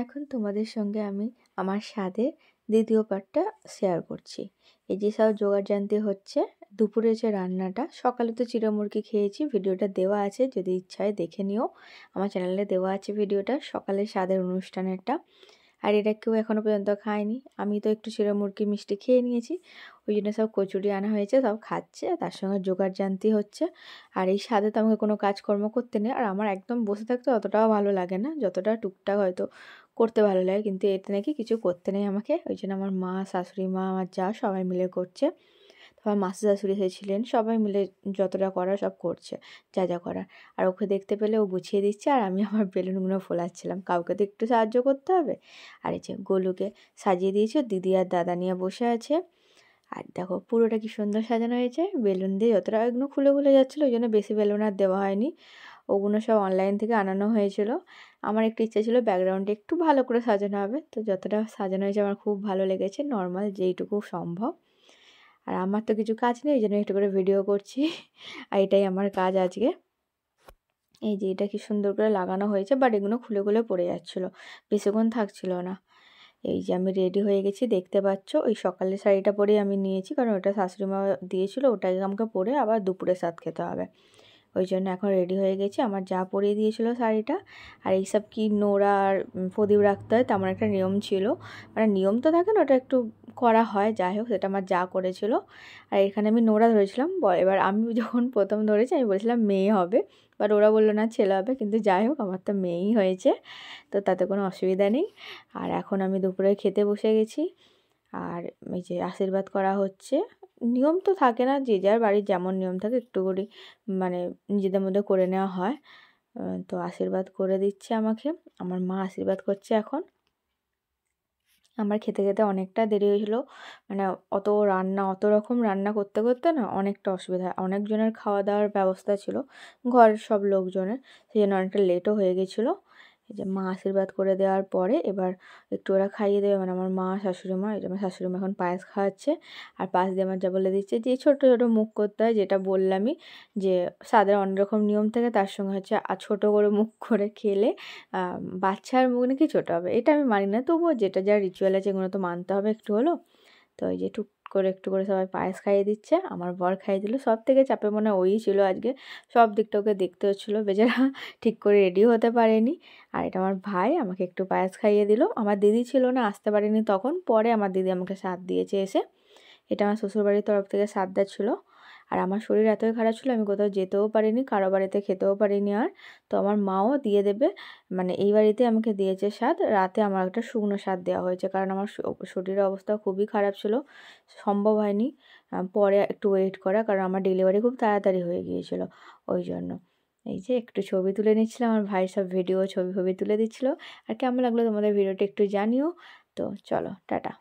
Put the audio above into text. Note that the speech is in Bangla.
এখন তোমাদের সঙ্গে আমি আমার স্বাদের দ্বিতীয় পার্টটা শেয়ার করছি। এই যে সব জোগাড়যন্ত্র হচ্ছে, দুপুরে যে রান্নাটা, সকালে তো চিড়া-মুরগি খেয়েছি, ভিডিওটা দেওয়া আছে, যদি ইচ্ছা হয় দেখে নিও, আমার চ্যানেলে দেওয়া আছে ভিডিওটা, সকালের স্বাদের অনুষ্ঠানেরটা। আর এটা কেউ এখনও পর্যন্ত খায়নি, আমি তো একটু চিড়া-মুরগি মিষ্টি খেয়ে নিয়েছি, ওই জন্য সব কচুরি আনা হয়েছে, সব খাচ্ছে, তার সঙ্গে জোগাড়যন্ত্র হচ্ছে। আর এই স্বাদে তো আমাকে কোনো কাজকর্ম করতে নেই, আর আমার একদম বসে থাকতে অতটাও ভালো লাগে না, যতটা টুকটাক হয়তো করতে ভালো লাগে, কিন্তু এতে নাকি কিছু করতে নেই আমাকে, ওই জন্য আমার মা, শাশুড়ি মা, আমার যা সবাই মিলে করছে। আমার মাসি শাশুড়ি এসেছিলেন, সবাই মিলে যতটা করার সব করছে, যা যা করার। আর ওকে দেখতে পেলে ও গুছিয়ে দিচ্ছে, আর আমি আমার বেলুনগুলো ফোলাচ্ছিলাম, কাউকে তো একটু সাহায্য করতে হবে। আর এই যে গোলুকে সাজিয়ে দিয়েছে, দিদি আর দাদা নিয়ে বসে আছে। আর দেখো পুরোটা কি সুন্দর সাজানো হয়েছে, বেলুন দিয়ে যতটা, এগুলো খুলে খুলে যাচ্ছিলো, ওই জন্য বেশি বেলুন আর দেওয়া হয়নি, ওগুলো সব অনলাইন থেকে আনানো হয়েছিল। আমার একটু ইচ্ছা ছিল ব্যাকগ্রাউন্ডে একটু ভালো করে সাজানো হবে, তো যতটা সাজানো হয়েছে আমার খুব ভালো লেগেছে, নর্মাল যেইটুকু সম্ভব। আর আমার তো কিছু কাজ নেই, এই জন্য একটু করে ভিডিও করছি, আর এটাই আমার কাজ আজকে। এই যে এটা কি সুন্দর করে লাগানো হয়েছে, বাট এগুলো খুলে খুলে পড়ে যাচ্ছিলো, বেশিক্ষণ থাকছিল না। এই যে আমি রেডি হয়ে গেছি, দেখতে পাচ্ছ, ওই সকালের শাড়িটা পরেই আমি নিয়েছি, কারণ ওটা শাশুড়ি মা দিয়েছিলো, ওটাই আমাকে পরে আবার দুপুরে সাথ খেতে হবে, ওই জন্য এখন রেডি হয়ে গেছি। আমার যা পরিয়ে দিয়েছিল শাড়িটা, আর এইসব কি নোড়া আর প্রদীপ রাখতে হয় তেমন একটা নিয়ম ছিল, মানে নিয়ম তো থাকে না, ওটা একটু করা হয়, যাই হোক সেটা আমার যা করেছিল। আর এখানে আমি নোড়া ধরেছিলাম, এবার আমি যখন প্রথম ধরেছি আমি বলেছিলাম মেয়ে হবে, বাট ওরা বললো না ছেলে হবে, কিন্তু যাই হোক আমার তো মেয়েই হয়েছে, তো তাতে কোনো অসুবিধা নেই। আর এখন আমি দুপুরে খেতে বসে গেছি, আর এই যে আশীর্বাদ করা হচ্ছে, নিয়ম তো থাকে না, যে যার বাড়ির যেমন নিয়ম থাকে একটু করে মানে নিজেদের মধ্যে করে নেওয়া হয়। তো আশীর্বাদ করে দিচ্ছে আমাকে, আমার মা আশীর্বাদ করছে এখন। আমার খেতে খেতে অনেকটা দেরি হয়েছিলো, মানে অত রান্না, অত রকম রান্না করতে করতে না অনেকটা অসুবিধা হয়, অনেকজনের খাওয়া দাওয়ার ব্যবস্থা ছিল ঘরের সব লোকজনের, সেই জন্য অনেকটা লেটও হয়ে গেছিলো। এই যে মা আশীর্বাদ করে দেওয়ার পরে এবার একটু ওরা খাইয়ে দেবে, মানে আমার মা, শাশুড়ি মা, এই যে আমার শাশুড়ি মা এখন পায়েস খাওয়াচ্ছে, আর পাশ দিয়ে আমার যা বলে দিচ্ছে যে ছোটো ছোটো মুখ করতে হয়, যেটা বললামই যে সাদের অনেক রকম নিয়ম থাকে, তার সঙ্গে হচ্ছে ছোটো করে মুখ করে খেলে বাচ্চার মুখ নাকি ছোটো হবে, এটা আমি মানি না, তবুও যেটা যা রিচুয়াল আছে এগুলো তো মানতে হবে একটু হলেও। তো এই যে টুক করে একটু করে সবাই পায়েস খাইয়ে দিচ্ছে, আমার বর খাইয়ে দিল, সব থেকে চাপে মনে হয় ওই ছিল আজকে, সব দিকটা ওকে দেখতে হচ্ছিলো, বেচারা ঠিক করে রেডিও হতে পারেনি। আর এটা আমার ভাই আমাকে একটু পায়েস খাইয়ে দিল, আমার দিদি ছিল না, আসতে পারেনি তখন, পরে আমার দিদি আমাকে সাথ দিয়েছে এসে, এটা আমার শ্বশুরবাড়ির তরফ থেকে সাথটা ছিল। আর আমার শরীর এতই খারাপ ছিল, আমি কোথাও যেতেও পারিনি, কারো বাড়িতে খেতেও পারিনি, আর তো আমার মাও দিয়ে দেবে, মানে এই বাড়িতে আমাকে দিয়েছে স্বাদ, রাতে আমার একটা শুকনো স্বাদ দেওয়া হয়েছে, কারণ আমার শরীরের অবস্থা খুবই খারাপ ছিল, সম্ভব হয়নি পরে একটু ওয়েট করা, কারণ আমার ডেলিভারি খুব তাড়াতাড়ি হয়ে গিয়েছিল, ওই জন্য। এই যে একটু ছবি তুলে নিচ্ছিলাম, আমার ভাই সব ভিডিও ছবি তুলে দিচ্ছিলো। আর কেমন লাগলো তোমাদের ভিডিওটা একটু জানিও। তো চলো, টাটা।